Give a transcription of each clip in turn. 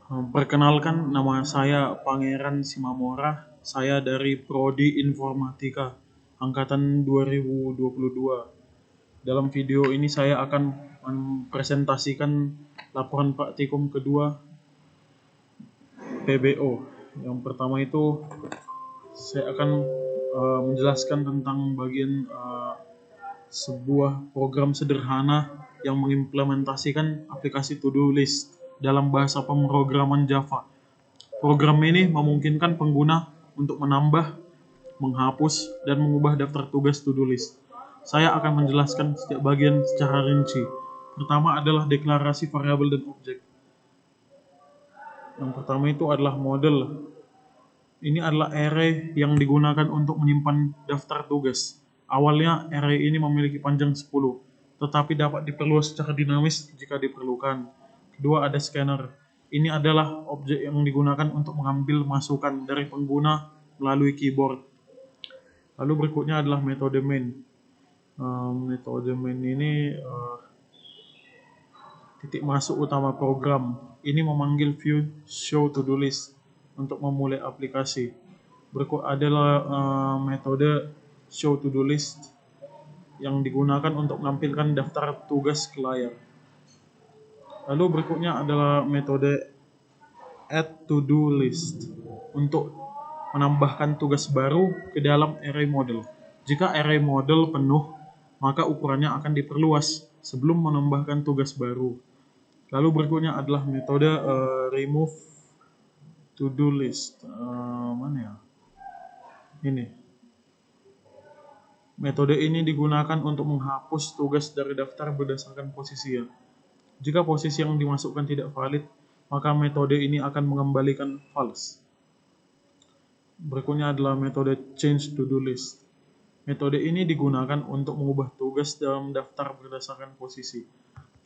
Perkenalkan, nama saya Pangeran Simamora. Saya dari Prodi Informatika angkatan 2022. Dalam video ini saya akan mempresentasikan laporan praktikum kedua PBO. Yang pertama itu saya akan menjelaskan tentang bagian sebuah program sederhana yang mengimplementasikan aplikasi to-do list dalam bahasa pemrograman Java. Program ini memungkinkan pengguna untuk menambah, menghapus, dan mengubah daftar tugas to-do list. Saya akan menjelaskan setiap bagian secara rinci. Pertama adalah deklarasi variabel dan objek. Yang pertama itu adalah model. Ini adalah array yang digunakan untuk menyimpan daftar tugas. Awalnya array ini memiliki panjang 10, tetapi dapat diperluas secara dinamis jika diperlukan. Kedua ada scanner. Ini adalah objek yang digunakan untuk mengambil masukan dari pengguna melalui keyboard. Lalu berikutnya adalah metode main. Metode main ini titik masuk utama program. Ini memanggil view show to do list untuk memulai aplikasi. Berikut adalah metode show to do list yang digunakan untuk menampilkan daftar tugas ke layar. Lalu berikutnya adalah metode add to do list untuk menambahkan tugas baru ke dalam array model. Jika array model penuh, maka ukurannya akan diperluas sebelum menambahkan tugas baru. Lalu berikutnya adalah metode remove to do list. Mana ya? Ini. Metode ini digunakan untuk menghapus tugas dari daftar berdasarkan posisinya. Jika posisi yang dimasukkan tidak valid, maka metode ini akan mengembalikan false. Berikutnya adalah metode change to do list. Metode ini digunakan untuk mengubah tugas dalam daftar berdasarkan posisi.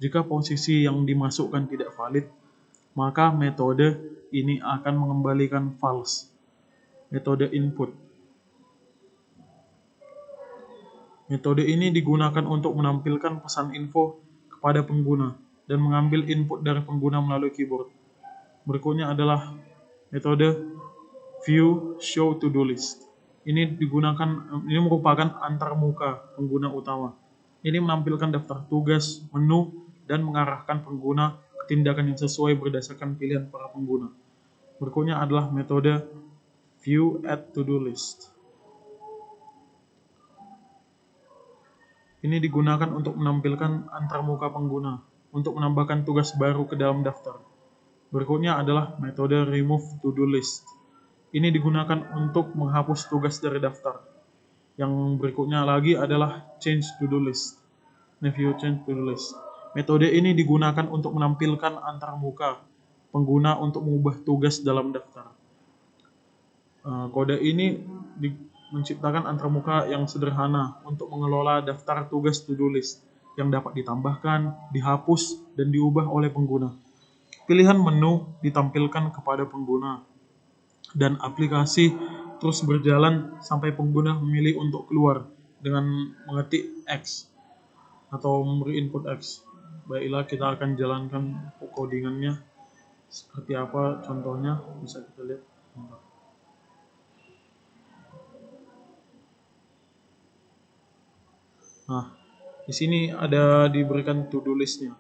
Jika posisi yang dimasukkan tidak valid, maka metode ini akan mengembalikan false. Metode input. Metode ini digunakan untuk menampilkan pesan info kepada pengguna dan mengambil input dari pengguna melalui keyboard. Berikutnya adalah metode view show to do list. Ini merupakan antarmuka pengguna utama. Ini menampilkan daftar tugas, menu, dan mengarahkan pengguna ke tindakan yang sesuai berdasarkan pilihan para pengguna. Berikutnya adalah metode view add to do list. Ini digunakan untuk menampilkan antarmuka pengguna untuk menambahkan tugas baru ke dalam daftar. Berikutnya adalah metode remove to do list. Ini digunakan untuk menghapus tugas dari daftar. Yang berikutnya lagi adalah change to do list. View change to do list. Metode ini digunakan untuk menampilkan antarmuka pengguna untuk mengubah tugas dalam daftar. Kode ini menciptakan antarmuka yang sederhana untuk mengelola daftar tugas to-do list yang dapat ditambahkan, dihapus, dan diubah oleh pengguna. Pilihan menu ditampilkan kepada pengguna, dan aplikasi terus berjalan sampai pengguna memilih untuk keluar dengan mengetik X atau memberi input X. Baiklah, kita akan jalankan codingannya. Seperti apa contohnya, bisa kita lihat. Nah, di sini ada diberikan to-do list-nya.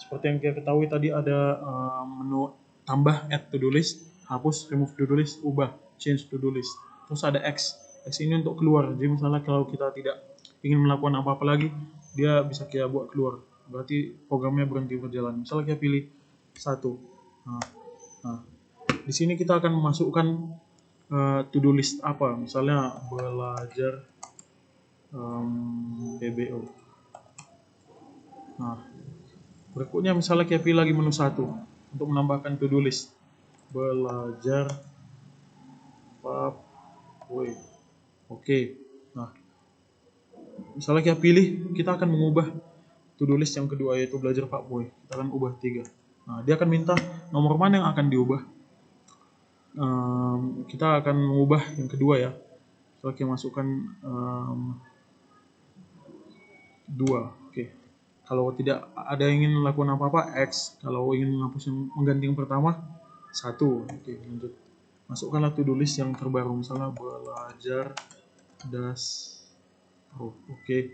Seperti yang kita ketahui tadi ada menu tambah, add to-do list, hapus, remove to-do list, ubah, change to-do list. Terus ada X. X ini untuk keluar. Jadi misalnya kalau kita tidak ingin melakukan apa-apa lagi, dia bisa kita buat keluar. Berarti programnya berhenti berjalan. Misalnya kita pilih 1. Nah, di sini kita akan memasukkan to-do list apa. Misalnya belajar PBO. Nah, berikutnya misalnya kita pilih lagi menu 1 untuk menambahkan to-do list. Belajar PAPW. Oke. Nah, misalnya kita pilih, kita akan mengubah to-do list yang kedua yaitu belajar PAPW. Kita akan ubah 3. Nah, dia akan minta nomor mana yang akan diubah. Kita akan mengubah yang kedua ya. Misalnya kita masukkan 2. Oke. Kalau tidak ada yang ingin melakukan apa-apa, X. Kalau ingin menghapus yang mengganti yang pertama, 1. Oke, lanjut. Masukkanlah to-do list yang terbaru, misalnya belajar Pro. Oke.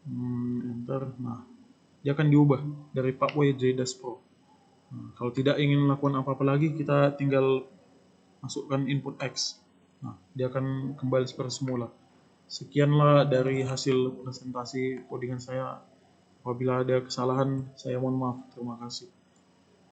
Enter. Nah, dia akan diubah dari Pathway J Pro. Nah, kalau tidak ingin melakukan apa-apa lagi, kita tinggal masukkan input X. Nah, dia akan kembali seperti semula. Sekianlah dari hasil presentasi codingan saya. Apabila ada kesalahan, saya mohon maaf. Terima kasih.